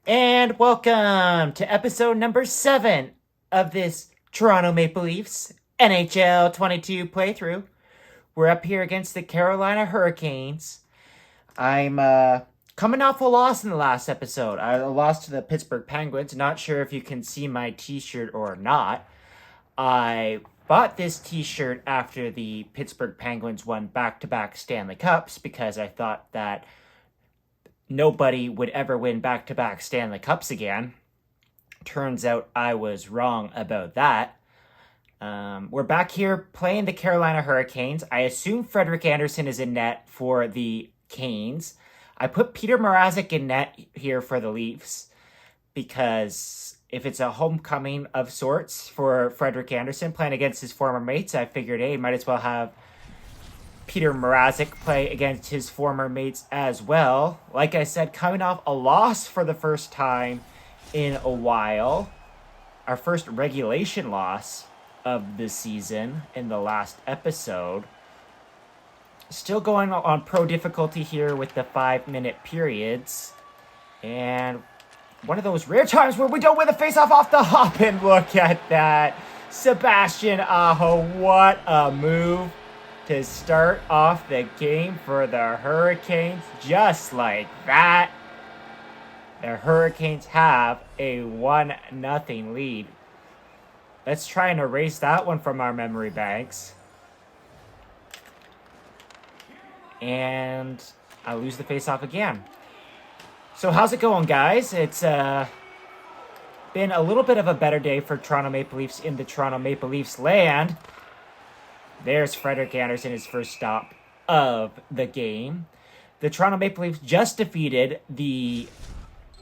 And welcome to episode number 7 of this Toronto Maple Leafs NHL 22 playthrough. We're up here against the Carolina Hurricanes. I'm coming off a loss in the last episode. I lost to the Pittsburgh Penguins. Not sure if you can see my t-shirt or not. I bought this t-shirt after the Pittsburgh Penguins won back-to-back Stanley Cups because I thought that nobody would ever win back-to-back Stanley Cups again. Turns out I was wrong about that. We're back here playing the Carolina Hurricanes. I assume Frederik Andersen is in net for the Canes. I put Peter Mrazek in net here for the Leafs because if it's a homecoming of sorts for Frederik Andersen playing against his former mates, I figured, hey, might as well have Peter Mrazek play against his former mates as well. Like I said, coming off a loss for the first time in a while. Our first regulation loss of the season in the last episode. Still going on pro difficulty here with the 5-minute periods. And one of those rare times where we don't win the faceoff off the hop. And look at that. Sebastian Aho, what a move to start off the game for the Hurricanes. Just like that, the Hurricanes have a 1-0 lead. Let's try and erase that one from our memory banks. And I lose the faceoff again. So how's it going, guys? It's been a little bit of a better day for Toronto Maple Leafs in the Toronto Maple Leafs land. There's Frederik Andersen, his first stop of the game. The Toronto Maple Leafs just defeated the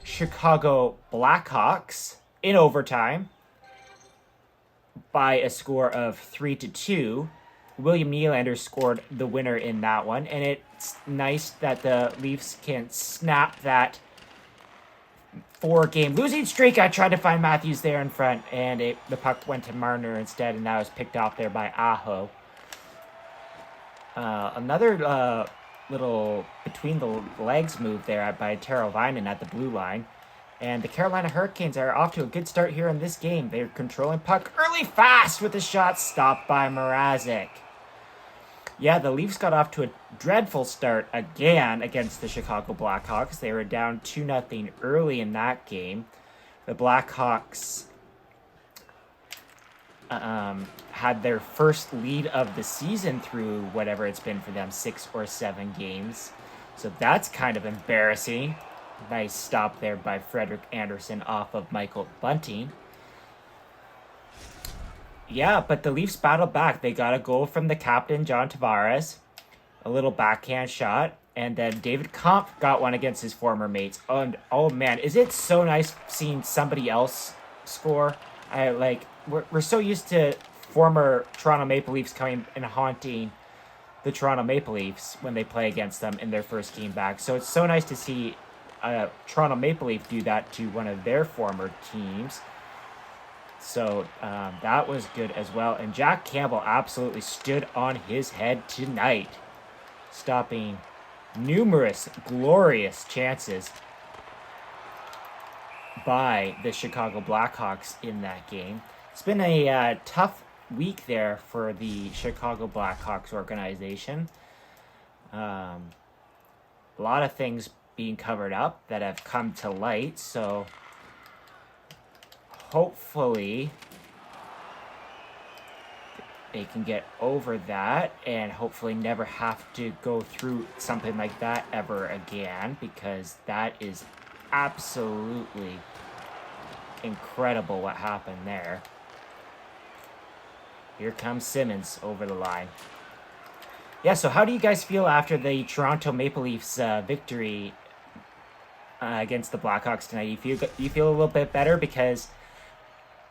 Chicago Blackhawks in overtime by a score of 3-2. William Nylander scored the winner in that one, and it's nice that the Leafs can snap that 4-game losing streak. I tried to find Matthews there in front, and the puck went to Marner instead, and that was picked off there by Aho. Another little between the legs move there by Taro Väinö at the blue line. And the Carolina Hurricanes are off to a good start here in this game. They're controlling puck early fast with the shot stopped by Mrazek. Yeah, the Leafs got off to a dreadful start again against the Chicago Blackhawks. They were down 2-0 early in that game. The Blackhawks had their first lead of the season through whatever it's been for them, 6 or 7 games. So that's kind of embarrassing. Nice stop there by Frederik Andersen off of Michael Bunting. Yeah, but the Leafs battled back. They got a goal from the captain, John Tavares. A little backhand shot. And then David Kampf got one against his former mates. And oh man, is it so nice seeing somebody else score? We're so used to former Toronto Maple Leafs coming and haunting the Toronto Maple Leafs when they play against them in their first game back. So it's so nice to see Toronto Maple Leaf do that to one of their former teams. So that was good as well. And Jack Campbell absolutely stood on his head tonight, stopping numerous glorious chances by the Chicago Blackhawks in that game. It's been a tough week there for the Chicago Blackhawks organization. A lot of things being covered up that have come to light, so hopefully they can get over that and hopefully never have to go through something like that ever again, because that is absolutely incredible what happened there. Here comes Simmons over the line. Yeah, so how do you guys feel after the Toronto Maple Leafs victory against the Blackhawks tonight? You feel a little bit better? Because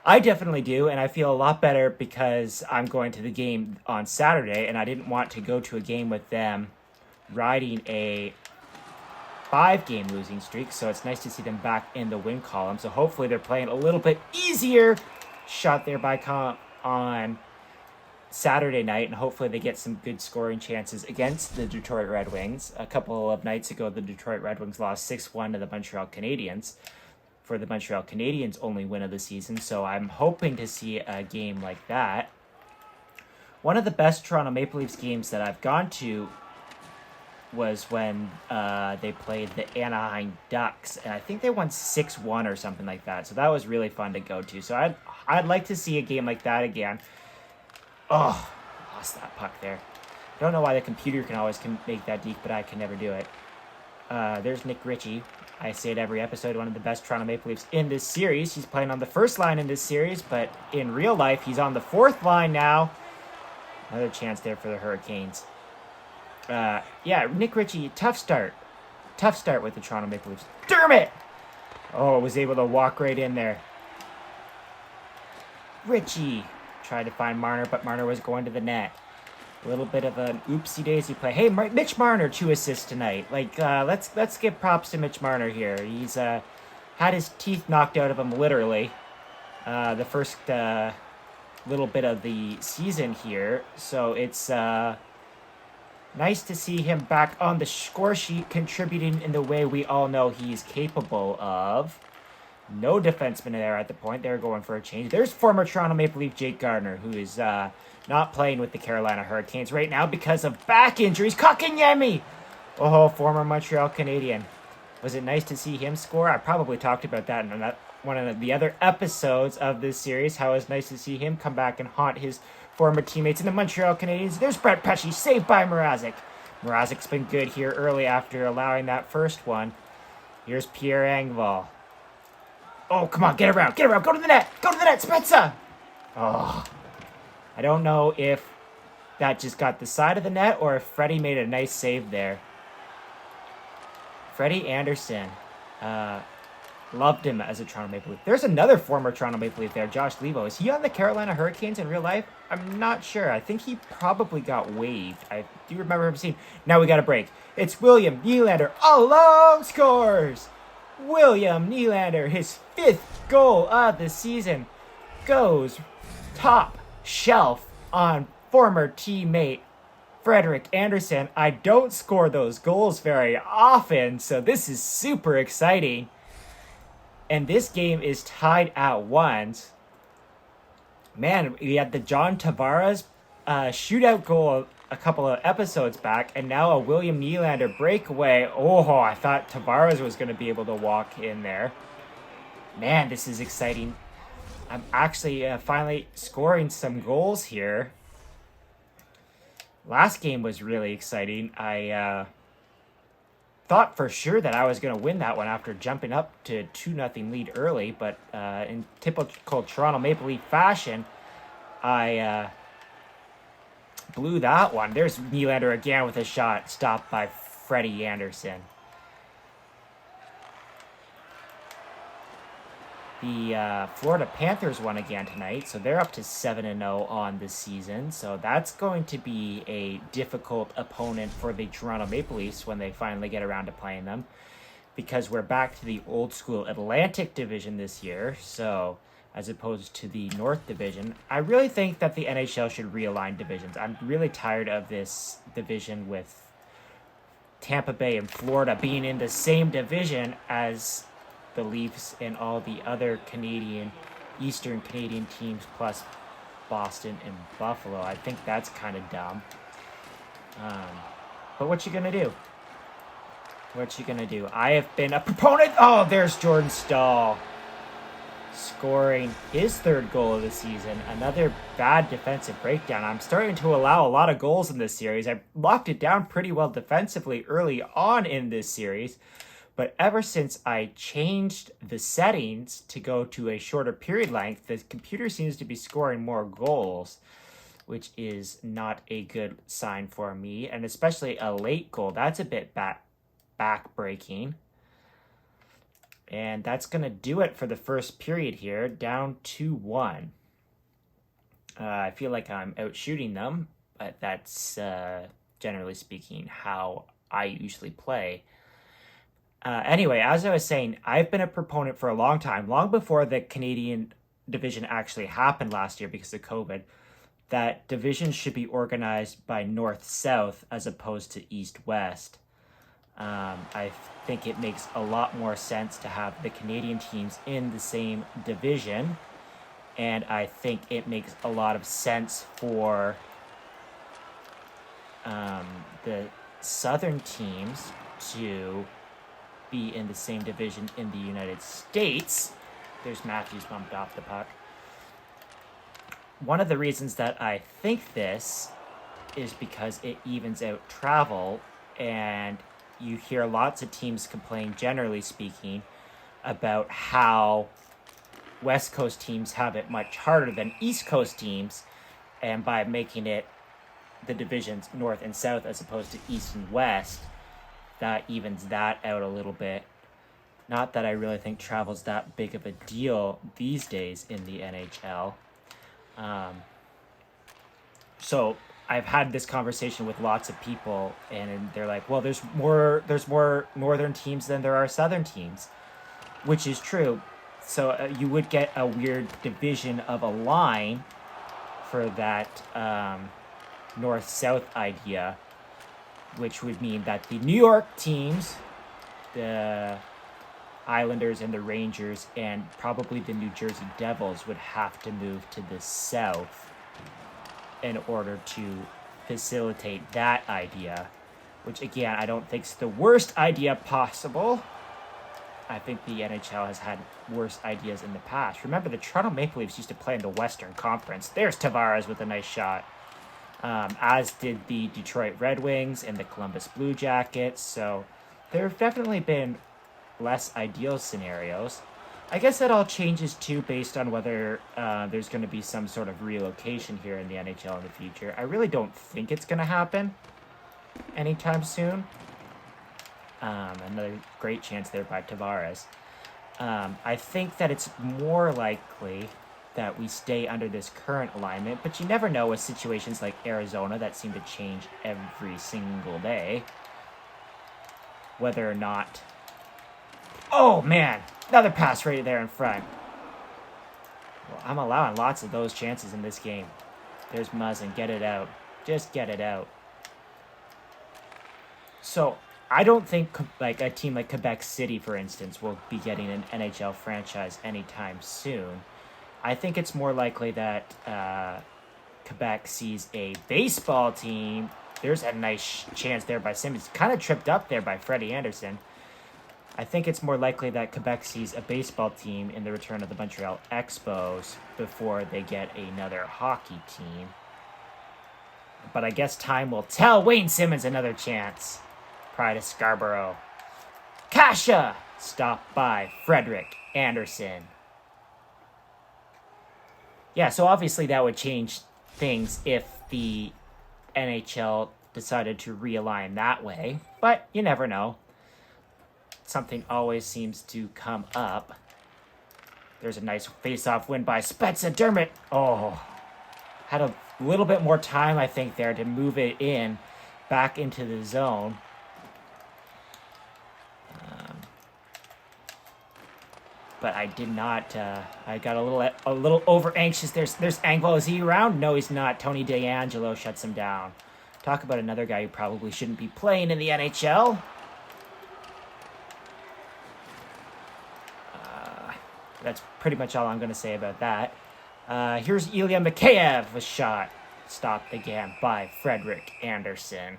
I definitely do, and I feel a lot better because I'm going to the game on Saturday, and I didn't want to go to a game with them riding a 5-game losing streak, so it's nice to see them back in the win column. So hopefully they're playing a little bit easier. Shot there by Comp on Saturday night, and hopefully they get some good scoring chances against the Detroit Red Wings. A couple of nights ago, the Detroit Red Wings lost 6-1 to the Montreal Canadiens. for the Montreal Canadiens' only win of the season, so I'm hoping to see a game like that. One of the best Toronto Maple Leafs games that I've gone to was when they played the Anaheim Ducks, and I think they won 6-1 or something like that. So that was really fun to go to. So I'd like to see a game like that again. Oh, lost that puck there. Don't know why the computer can always make that deep, but I can never do it. There's Nick Ritchie. I say it every episode, one of the best Toronto Maple Leafs in this series. He's playing on the first line in this series, but in real life, he's on the fourth line now. Another chance there for the Hurricanes. Nick Ritchie, tough start. Tough start with the Toronto Maple Leafs. Dermott! Oh, was able to walk right in there. Ritchie tried to find Marner, but Marner was going to the net. A little bit of an oopsie-daisy play. Hey, Mitch Marner, 2 assists tonight. Let's give props to Mitch Marner here. He's had his teeth knocked out of him, literally. The first little bit of the season here. So it's nice to see him back on the score sheet, contributing in the way we all know he's capable of. No defenseman there at the point. They're going for a change. There's former Toronto Maple Leaf Jake Gardiner, who is not playing with the Carolina Hurricanes right now because of back injuries. Kotkaniemi! Oh, former Montreal Canadian. Was it nice to see him score? I probably talked about that in one of the other episodes of this series, how it was nice to see him come back and haunt his former teammates in the Montreal Canadiens. There's Brett Pesce, saved by Mrazek. Mrazek's been good here early after allowing that first one. Here's Pierre Engvall. Oh, come on, get around, go to the net, Spezza! Oh, I don't know if that just got the side of the net or if Freddy made a nice save there. Freddy Andersen. Loved him as a Toronto Maple Leaf. There's another former Toronto Maple Leaf there, Josh Levo. Is he on the Carolina Hurricanes in real life? I'm not sure. I think he probably got waived. I do remember him seeing. Now we got a break. It's William Nylander alone scores! William Nylander, his 5th goal of the season, goes top shelf on former teammate Frederik Andersen. I don't score those goals very often, so this is super exciting. And this game is tied at 1. Man, we had the John Tavares shootout goal a couple of episodes back, and now a William Nylander breakaway. Oh, I thought Tavares was going to be able to walk in there. Man, this is exciting. I'm actually finally scoring some goals here. Last game was really exciting. I thought for sure that I was going to win that one after jumping up to 2-0 lead early, but in typical Toronto Maple Leaf fashion, I blew that one. There's Nylander again with a shot stopped by Freddy Andersen. The Florida Panthers won again tonight, so they're up to 7-0 on this season. So that's going to be a difficult opponent for the Toronto Maple Leafs when they finally get around to playing them, because we're back to the old school Atlantic Division this year. So as opposed to the North Division, I really think that the NHL should realign divisions. I'm really tired of this division with Tampa Bay and Florida being in the same division as the Leafs and all the other Eastern Canadian teams, plus Boston and Buffalo. I think that's kind of dumb. But what you gonna do? I have been a proponent. Oh, there's Jordan Staal scoring his 3rd goal of the season. Another bad defensive breakdown. I'm starting to allow a lot of goals in this series. I locked it down pretty well defensively early on in this series. But ever since I changed the settings to go to a shorter period length, the computer seems to be scoring more goals, which is not a good sign for me. And especially a late goal. That's a bit back-breaking. And that's going to do it for the first period here, down 2-1. I feel like I'm outshooting them, but that's, generally speaking, how I usually play. Anyway, as I was saying, I've been a proponent for a long time, long before the Canadian division actually happened last year because of COVID, that divisions should be organized by north-south as opposed to east-west. I think it makes a lot more sense to have the Canadian teams in the same division. And I think it makes a lot of sense for the Southern teams to be in the same division in the United States. There's Matthews bumped off the puck. One of the reasons that I think this is because it evens out travel, and you hear lots of teams complain, generally speaking, about how West Coast teams have it much harder than East Coast teams, and by making it the divisions North and South as opposed to East and West, that evens that out a little bit. Not that I really think travel's that big of a deal these days in the NHL. So I've had this conversation with lots of people, and they're like, well, there's more northern teams than there are southern teams, which is true. So you would get a weird division of a line for that north-south idea, which would mean that the New York teams, the Islanders and the Rangers, and probably the New Jersey Devils would have to move to the south in order to facilitate that idea, which again, I don't think is the worst idea possible. I think the NHL has had worse ideas in the past. Remember, the Toronto Maple Leafs used to play in the Western Conference. There's Tavares with a nice shot. As did the Detroit Red Wings and the Columbus Blue Jackets. So there have definitely been less ideal scenarios. I guess that all changes too based on whether there's going to be some sort of relocation here in the NHL in the future. I really don't think it's going to happen anytime soon. Another great chance there by Tavares. I think that it's more likely that we stay under this current alignment, but you never know with situations like Arizona that seem to change every single day. Whether or not... Oh, man! Another pass right there in front. Well, I'm allowing lots of those chances in this game. There's Muzzin. Get it out. Just get it out. So, I don't think like a team like Quebec City, for instance, will be getting an NHL franchise anytime soon. I think it's more likely that Quebec sees a baseball team. There's a nice chance there by Simmons. Kind of tripped up there by Freddy Andersen. I think it's more likely that Quebec sees a baseball team in the return of the Montreal Expos before they get another hockey team. But I guess time will tell. Wayne Simmons, another chance. Pride of Scarborough. Kasha! Stopped by Frederick Andersen. Yeah, so obviously that would change things if the NHL decided to realign that way. But you never know. Something always seems to come up. There's a nice face-off win by Spezza Dermott. Oh, had a little bit more time, I think, there to move it in back into the zone. But I did not. I got a little over anxious. There's Anglo. Is he around? No, he's not. Tony DeAngelo shuts him down. Talk about another guy who probably shouldn't be playing in the NHL. That's pretty much all I'm going to say about that. Here's Ilya Mikheyev, a shot. Stopped again by Frederick Andersen.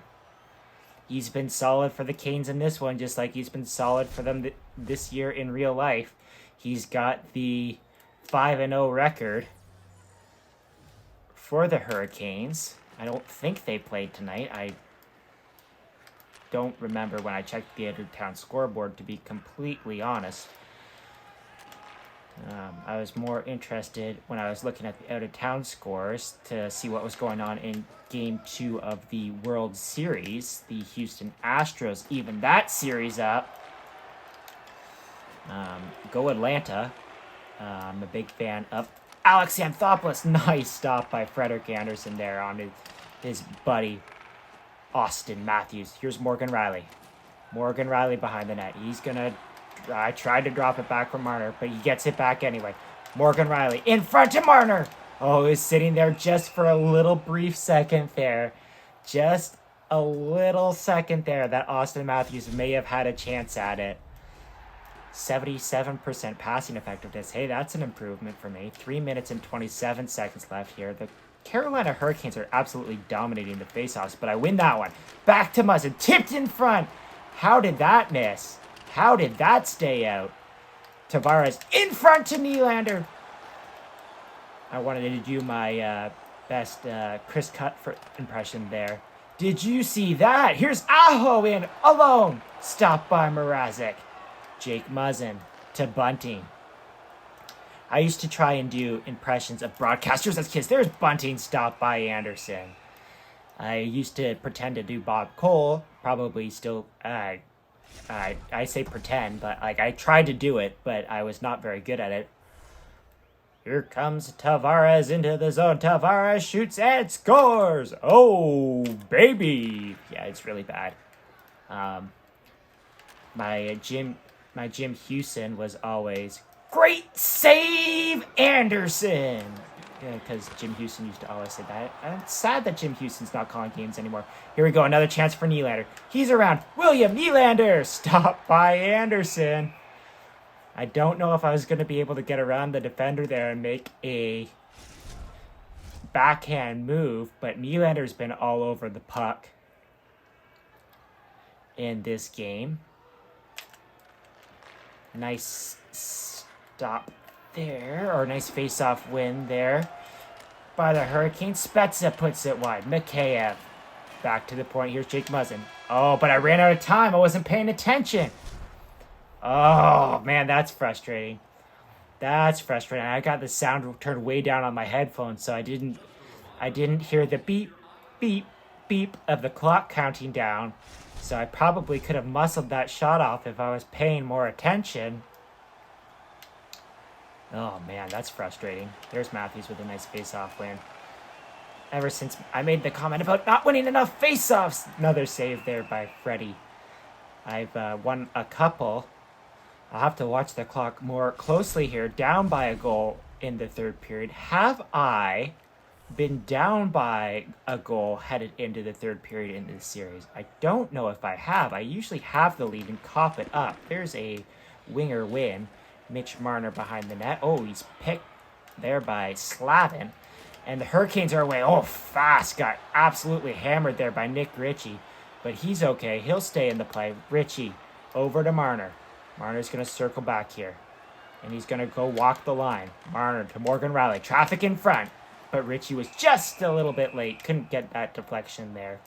He's been solid for the Canes in this one, just like he's been solid for them this year in real life. He's got the 5-0 record for the Hurricanes. I don't think they played tonight. I don't remember when I checked the out-of-town scoreboard, to be completely honest. I was more interested when I was looking at the out-of-town scores to see what was going on in Game 2 of the World Series. The Houston Astros evened that series up. Go Atlanta. I'm a big fan of Alex Anthopoulos. Nice stop by Frederick Andersen there on his buddy Austin Matthews. Here's Morgan Riley. Morgan Riley behind the net. He's going to... I tried to drop it back from Marner, but he gets it back anyway. Morgan Riley in front of Marner. Oh, he's sitting there just for a little brief second there. Just a little second there that Austin Matthews may have had a chance at it. 77% passing effectiveness. Hey, that's an improvement for me. 3 minutes and 27 seconds left here. The Carolina Hurricanes are absolutely dominating the faceoffs, but I win that one. Back to Muzzin. Tipped in front. How did that miss? How did that stay out? Tavares in front to Nylander. I wanted to do my best Chris Cuthbert impression there. Did you see that? Here's Aho in alone. Stopped by Mrazek. Jake Muzzin to Bunting. I used to try and do impressions of broadcasters as kids. There's Bunting stopped by Andersen. I used to pretend to do Bob Cole. Probably still, I say pretend, but like I tried to do it, but I was not very good at it. Here comes Tavares into the zone. Tavares shoots and scores. Oh, baby. Yeah, it's really bad. My Jim Houston was always, great save, Andersen. Yeah, because Jim Houston used to always say that. I'm sad that Jim Houston's not calling games anymore. Here we go, another chance for Nylander. He's around. William Nylander, stopped by Andersen. I don't know if I was going to be able to get around the defender there and make a backhand move, but Nylander's been all over the puck in this game. Nice stop there, or nice face-off win there by the Hurricanes. Spezza puts it wide. Mikheyev back to the point. Here's Jake Muzzin. Oh, but I ran out of time. I wasn't paying attention. Oh, man, that's frustrating. That's frustrating. I got the sound turned way down on my headphones, so I didn't hear the beep, beep, beep of the clock counting down. So I probably could have muscled that shot off if I was paying more attention. Oh, man, that's frustrating. There's Matthews with a nice face-off win. Ever since I made the comment about not winning enough face-offs, another save there by Freddy. I've won a couple. I'll have to watch the clock more closely here. Down by a goal in the third period. Have I been down by a goal headed into the third period in this series? I don't know if I have. I usually have the lead and cough it up. There's a winger win. Mitch Marner behind the net. Oh, he's picked there by Slavin. And the Hurricanes are away. Oh, fast. Got absolutely hammered there by Nick Ritchie. But he's okay. He'll stay in the play. Ritchie over to Marner. Marner's going to circle back here. And he's going to go walk the line. Marner to Morgan Riley. Traffic in front. But Ritchie was just a little bit late. Couldn't get that deflection there.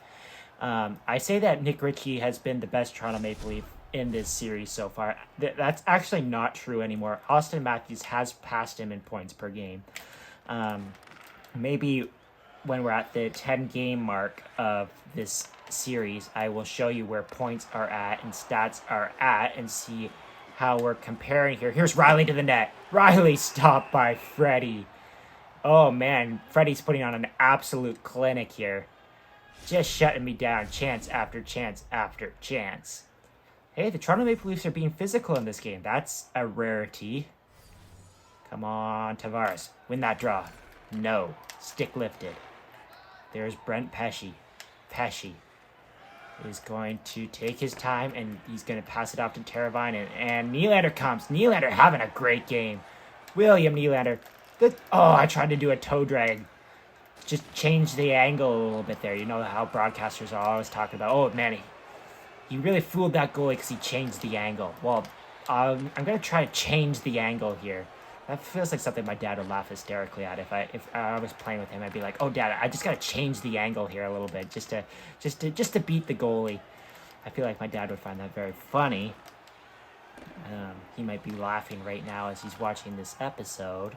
I say that Nick Ritchie has been the best Toronto Maple Leaf in this series so far. That's actually not true anymore. Austin Matthews has passed him in points per game. Maybe when we're at the 10-game mark of this series, I will show you where points are at and stats are at and see how we're comparing here. Here's Riley to the net. Riley stopped by Freddy. Oh, man. Freddy's putting on an absolute clinic here. Just shutting me down chance after chance after chance. Hey, the Toronto Maple Leafs are being physical in this game. That's a rarity. Come on, Tavares. Win that draw. No. Stick lifted. There's Brent Pesce. Pesce is going to take his time, and he's going to pass it off to Teravainen. And Nylander comes. Nylander having a great game. William Nylander. Good. Oh, I tried to do a toe drag. Just change the angle a little bit there. You know how broadcasters are always talking about, oh, man, he really fooled that goalie because he changed the angle. Well, I'm going to try to change the angle here. That feels like something my dad would laugh hysterically at. If I was playing with him, I'd be like, "Oh, Dad, I just gotta change the angle here a little bit, just to beat the goalie." I feel like my dad would find that very funny. He might be laughing right now as he's watching this episode.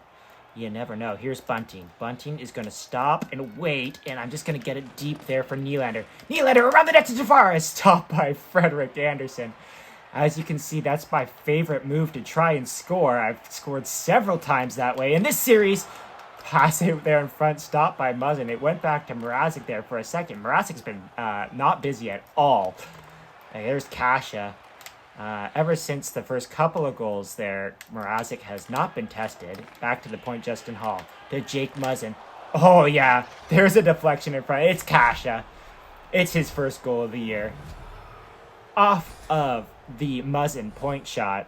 You never know. Here's Bunting. Bunting is gonna stop and wait, and I'm just gonna get it deep there for Nylander. Nylander around the net to Tavares, stopped by Frederik Andersen. As you can see, that's my favorite move to try and score. I've scored several times that way. In this series, pass it there in front, stopped by Muzzin. It went back to Mrazek there for a second. Mrazek's been not busy at all. And there's Kasha. Ever since the first couple of goals there, Mrazek has not been tested. Back to the point, Justin Hall. To Jake Muzzin. Oh, yeah. There's a deflection in front. It's Kasha. It's his first goal of the year. Off of the Muzzin point shot.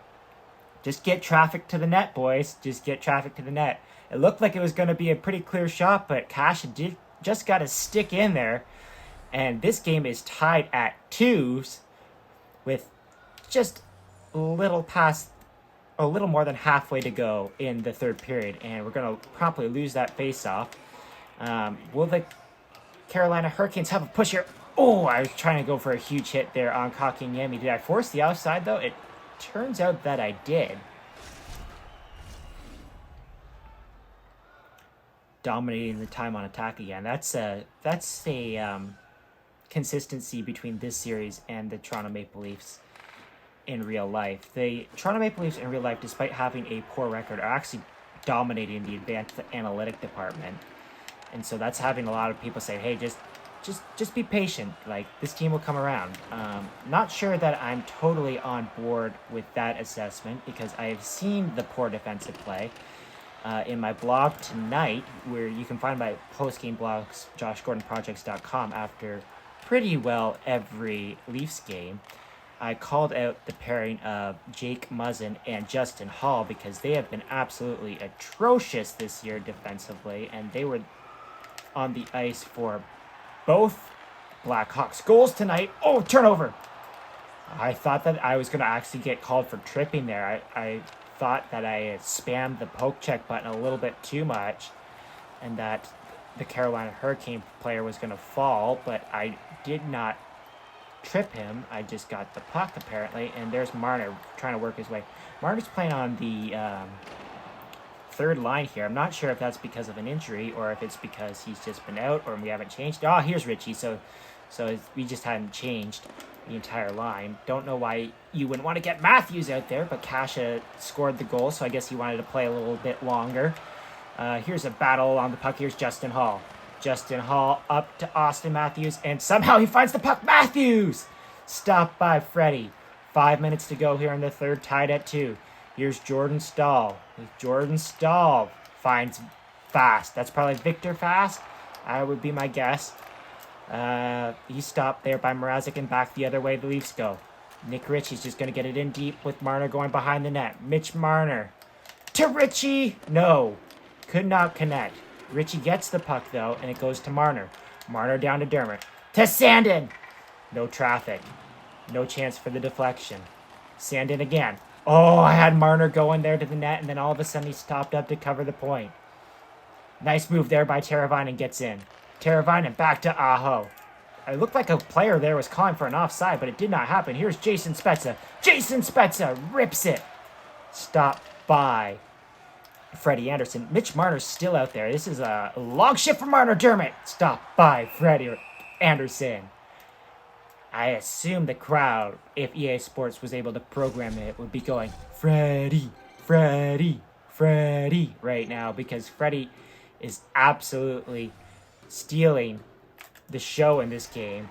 Just get traffic to the net, boys. Just get traffic to the net. It looked like it was going to be a pretty clear shot, but Cash just got to stick in there. And this game is tied at 2s with just a little more than halfway to go in the third period. And we're going to promptly lose that face-off. Will the Carolina Hurricanes have a push here? Oh, I was trying to go for a huge hit there on Kotkaniemi. Did I force the outside, though? It turns out that I did. Dominating the time on attack again. That's a consistency between this series and the Toronto Maple Leafs in real life. The Toronto Maple Leafs in real life, despite having a poor record, are actually dominating the advanced analytic department. And so that's having a lot of people say, hey, just be patient. Like, this team will come around. Not sure that I'm totally on board with that assessment because I have seen the poor defensive play. In my blog tonight, where you can find my post-game blogs, joshgordonprojects.com, after pretty well every Leafs game, I called out the pairing of Jake Muzzin and Justin Hall because they have been absolutely atrocious this year defensively, and they were on the ice for both Blackhawks goals tonight. Oh, turnover! I thought that I was going to actually get called for tripping there. I thought that I had spammed the poke check button a little bit too much and that the Carolina Hurricane player was going to fall, but I did not trip him. I just got the puck, apparently, and there's Marner trying to work his way. Marner's playing on the third line here. I'm not sure if that's because of an injury or if it's because he's just been out or we haven't changed. Oh, here's Richie, so we just hadn't changed the entire line. Don't know why you wouldn't want to get Matthews out there, but Kasha scored the goal, so I guess he wanted to play a little bit longer. Here's a battle on the puck. Here's Justin Hall. Justin Hall up to Austin Matthews, and somehow he finds the puck. Matthews! Stopped by Freddy. 5 minutes to go here in the third, tied at 2. Here's Jordan Stahl. Jordan Stahl finds Fast. That's probably Victor Fast, I would be my guess. He's stopped there by Mrazek and back the other way the Leafs go. Nick Ritchie's just going to get it in deep with Marner going behind the net. Mitch Marner to Ritchie. No, could not connect. Ritchie gets the puck, though, and it goes to Marner. Marner down to Dermott. To Sandin. No traffic. No chance for the deflection. Sandin again. Oh, I had Marner going there to the net, and then all of a sudden he stopped up to cover the point. Nice move there by Teravainen, gets in. Teravainen back to Aho. It looked like a player there was calling for an offside, but it did not happen. Here's Jason Spezza. Jason Spezza rips it. Stopped by Freddy Andersen. Mitch Marner's still out there. This is a long shift for Marner. Dermott. Stopped by Freddy Andersen. I assume the crowd, if EA Sports was able to program it, would be going, Freddy, Freddy, Freddy right now, because Freddy is absolutely stealing the show in this game.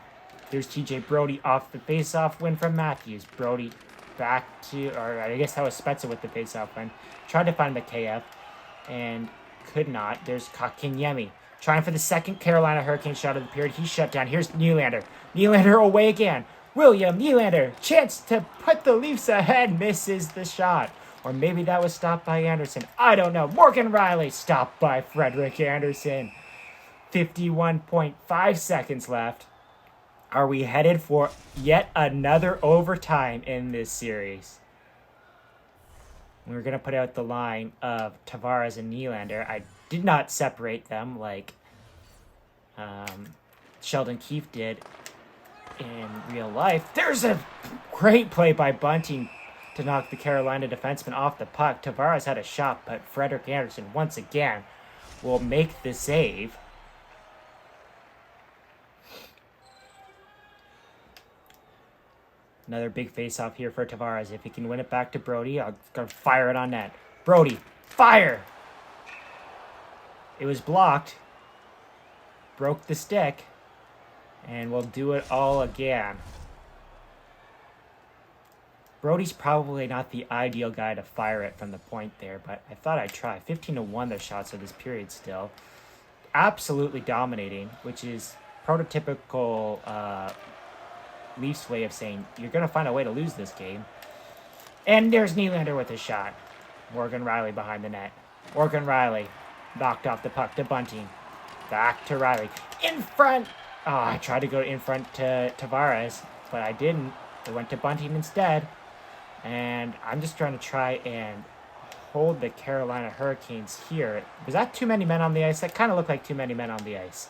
There's TJ Brody off the face-off win from Matthews. Brody back to, or I guess that was Spezza with the face-off win. Tried to find McKayev and could not. There's Kotkaniemi trying for the second Carolina Hurricane shot of the period. He's shut down. Here's Nylander. Nylander away again. William Nylander. Chance to put the Leafs ahead. Misses the shot. Or maybe that was stopped by Andersen. I don't know. Morgan Riley stopped by Frederik Andersen. 51.5 seconds left. Are we headed for yet another overtime in this series? We're going to put out the line of Tavares and Nylander. I did not separate them like Sheldon Keefe did in real life. There's a great play by Bunting to knock the Carolina defenseman off the puck. Tavares had a shot, but Frederik Andersen once again will make the save. Another big face-off here for Tavares. If he can win it back to Brody, I'm going to fire it on net. Brody, fire! It was blocked. Broke the stick. And we'll do it all again. Brody's probably not the ideal guy to fire it from the point there, but I thought I'd try. 15-1 their shots of this period still. Absolutely dominating, which is prototypical Leafs way of saying, you're going to find a way to lose this game. And there's Nylander with a shot. Morgan Rielly behind the net. Morgan Rielly knocked off the puck to Bunting. Back to Rielly. In front! Oh, I tried to go in front to Tavares, but I didn't. It went to Bunting instead. And I'm just trying and hold the Carolina Hurricanes here. Was that too many men on the ice? That kind of looked like too many men on the ice.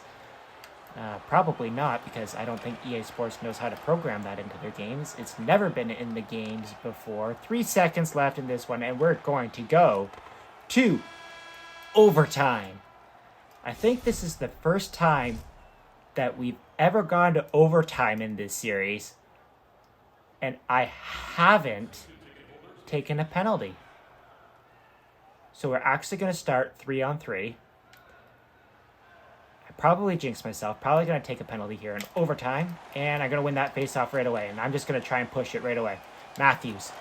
Probably not, because I don't think EA Sports knows how to program that into their games. It's never been in the games before. 3 seconds left in this one, and we're going to go to overtime. I think this is the first time that we've ever gone to overtime in this series, and I haven't taken a penalty. So we're actually going to start 3-on-3. I probably jinxed myself. Probably going to take a penalty here in overtime, and I'm going to win that faceoff right away, and I'm just going to try and push it right away. Matthews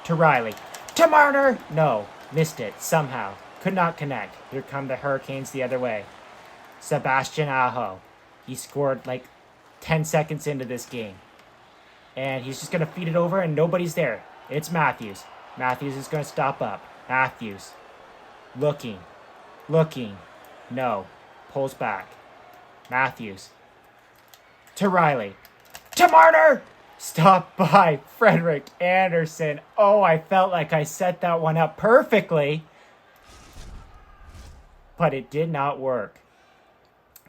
to Rielly to Marner. No, missed it somehow. Could not connect. Here come the Hurricanes the other way. Sebastian Aho. He scored like 10 seconds into this game. And he's just going to feed it over, and nobody's there. It's Matthews. Matthews is going to stop up. Matthews. Looking. No. Pulls back. Matthews. To Rielly. To Marner! Stopped by Frederick Andersen. Oh, I felt like I set that one up perfectly. But it did not work.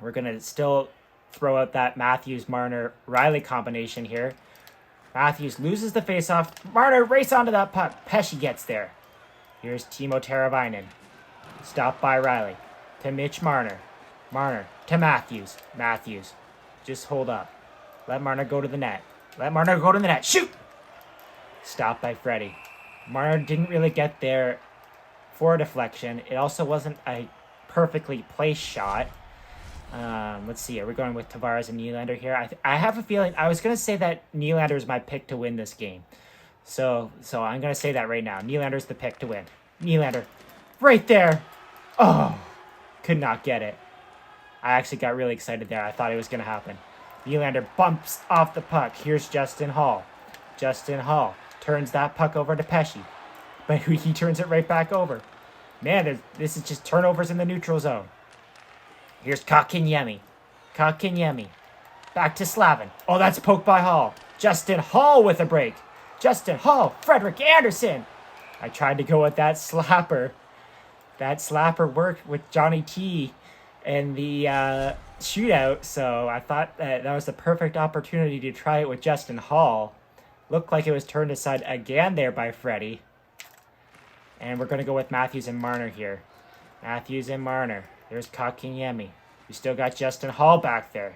We're going to still throw out that Matthews-Marner-Rielly combination here. Matthews loses the faceoff. Marner race onto that puck. Pesce gets there. Here's Timo Teravainen. Stopped by Rielly. To Mitch Marner. Marner to Matthews. Matthews. Just hold up. Let Marner go to the net. Shoot! Stopped by Freddy. Marner didn't really get there for a deflection. It also wasn't a perfectly placed shot. Let's see. Are we going with Tavares and Nylander here? I have a feeling. I was going to say that Nylander is my pick to win this game. So I'm going to say that right now. Nylander's the pick to win. Nylander. Right there. Oh. Could not get it. I actually got really excited there. I thought it was going to happen. Nylander bumps off the puck. Here's Justin Hall. Justin Hall turns that puck over to Pesce. But he turns it right back over. Man, this is just turnovers in the neutral zone. Here's Kotkaniemi. Back to Slavin. Oh, that's poked by Hall. Justin Hall with a break. Justin Hall. Frederick Andersen. I tried to go with that slapper. That slapper worked with Johnny T in the shootout, so I thought that was the perfect opportunity to try it with Justin Hall. Looked like it was turned aside again there by Freddy. And we're going to go with Matthews and Marner here. Matthews and Marner. There's Kotkaniemi. We still got Justin Hall back there.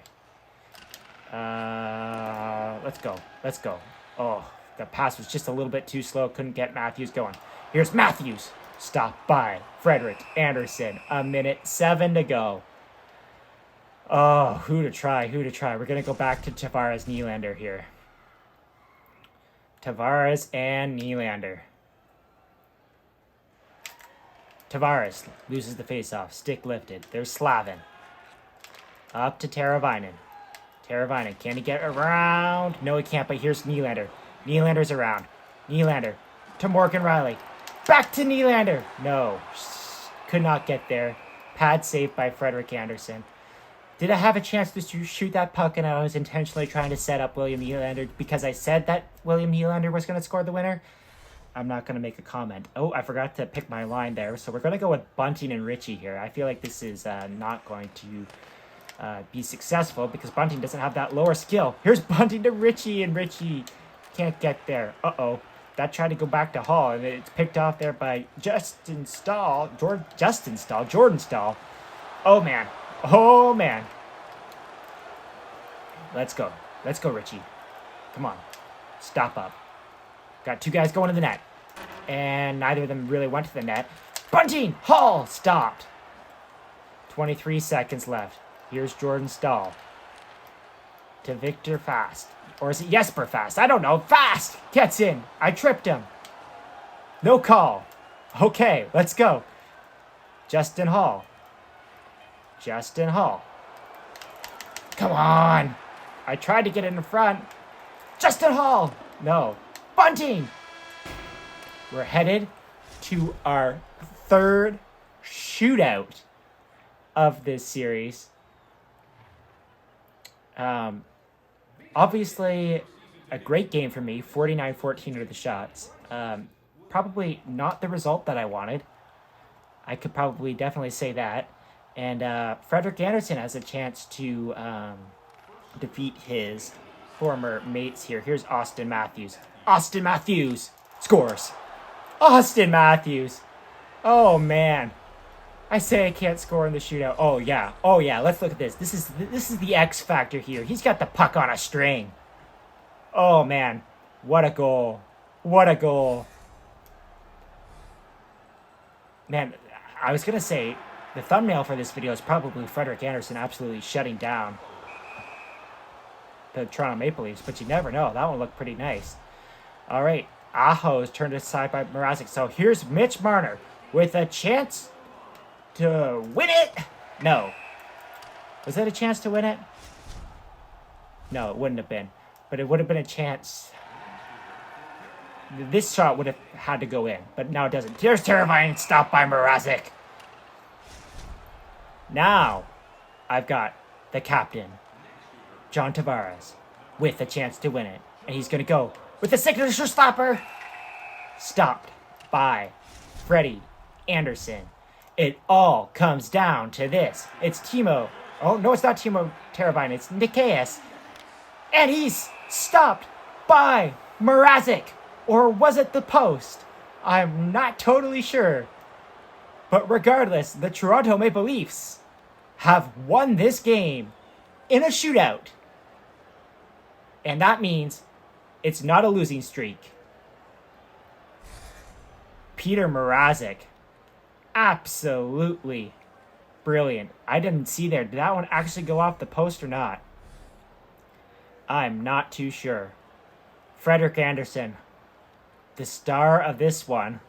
Let's go. Oh, the pass was just a little bit too slow. Couldn't get Matthews going. Here's Matthews. Stopped by Frederick Andersen. 1:07 to go. Oh, who to try? We're going to go back to Tavares Nylander here. Tavares and Nylander. Tavares loses the faceoff. Stick lifted. There's Slavin. Up to Teravainen. Can he get around? No, he can't, but here's Nylander. Nylander's around. Nylander to Morgan Rielly. Back to Nylander. No. Could not get there. Pad saved by Frederick Andersen. Did I have a chance to shoot that puck and I was intentionally trying to set up William Nylander because I said that William Nylander was going to score the winner? I'm not going to make a comment. Oh, I forgot to pick my line there. So we're going to go with Bunting and Ritchie here. I feel like this is not going to be successful because Bunting doesn't have that lower skill. Here's Bunting to Ritchie, and Ritchie can't get there. Uh-oh. That tried to go back to Hall, and it's picked off there by Jordan Stahl. Oh, man. Let's go, Ritchie. Come on. Stop up. Got two guys going to the net. And neither of them really went to the net. Bunting! Hall! Stopped. 23 seconds left. Here's Jordan Stahl. To Victor Fast. Or is it Jesper Fast? I don't know. Fast! Gets in. I tripped him. No call. Okay, let's go. Justin Hall. Come on. I tried to get in the front. Justin Hall. No. Bunting. We're headed to our third shootout of this series. Obviously, a great game for me. 49-14 are the shots. Probably not the result that I wanted. I could probably definitely say that. And Frederick Andersen has a chance to defeat his former mates here. Here's Austin Matthews. Austin Matthews scores. Austin Matthews. Oh, man. I say I can't score in the shootout. Oh, yeah. Oh, yeah. Let's look at this. This is the X factor here. He's got the puck on a string. Oh, man. What a goal. What a goal. Man, I was going to say, the thumbnail for this video is probably Frederick Andersen absolutely shutting down the Toronto Maple Leafs, but you never know. That one looked pretty nice. All right. Aho is turned aside by Mrazek. So here's Mitch Marner with a chance to win it. No. Was that a chance to win it? No, it wouldn't have been. But it would have been a chance. This shot would have had to go in, but now it doesn't. Here's terrifying stop by Mrazek. Now, I've got the captain, John Tavares, with a chance to win it. And he's going to go with the signature stopper. Stopped by Freddy Andersen. It all comes down to this. It's Timo. Oh, no, it's not Timo Teravainen. It's Nikias. And he's stopped by Mrazek. Or was it the post? I'm not totally sure. But regardless, the Toronto Maple Leafs have won this game in a shootout. And that means it's not a losing streak. Peter Mrazek. Absolutely brilliant. I didn't see there. Did that one actually go off the post or not? I'm not too sure. Frederick Andersen, the star of this one.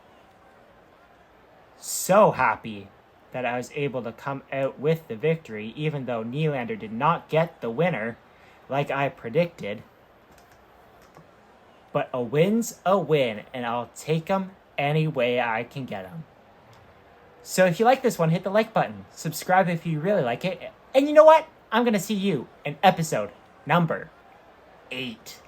So happy that I was able to come out with the victory, even though Nylander did not get the winner like I predicted. But a win's a win, and I'll take them any way I can get them. So if you like this one, hit the like button. Subscribe if you really like it. And you know what? I'm going to see you in episode number 8.